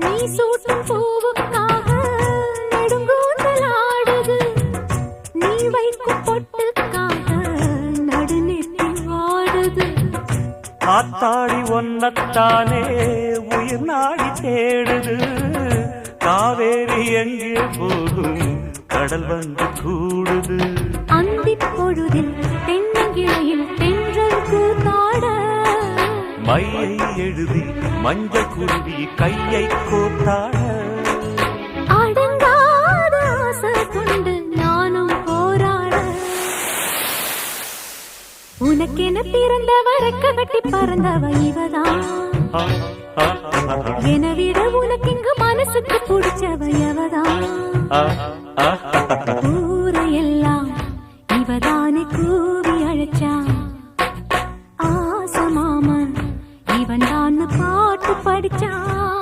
நீ சூட்டும் பூவுக்காக நெடுங்கூந்தலாடுது, நீ வைக்கும் பொட்டுக்காக நடுநெத்தி வாடுது. ஆத்தாடி ஒன்னத்தானே உயிர் நாடி தேடுது, காவேரி எங்கே போகும் கடல் வந்து கூடுது. அந்திப் பொழுதில் தென்னங்கிளையில் தென்றல் கூத்தாட, மையை எழுதி மஞ்சள் குருவி கையை கோத்தாட. அடங்காத ஆசை கொண்டு நானும் போராட, உனக்கென பிறந்தவ ரெக்க கட்டி பறந்தவ இவதான். என விட உனக்கு இங்கு மனசுக்கு பிடிச்சவ எவதான்.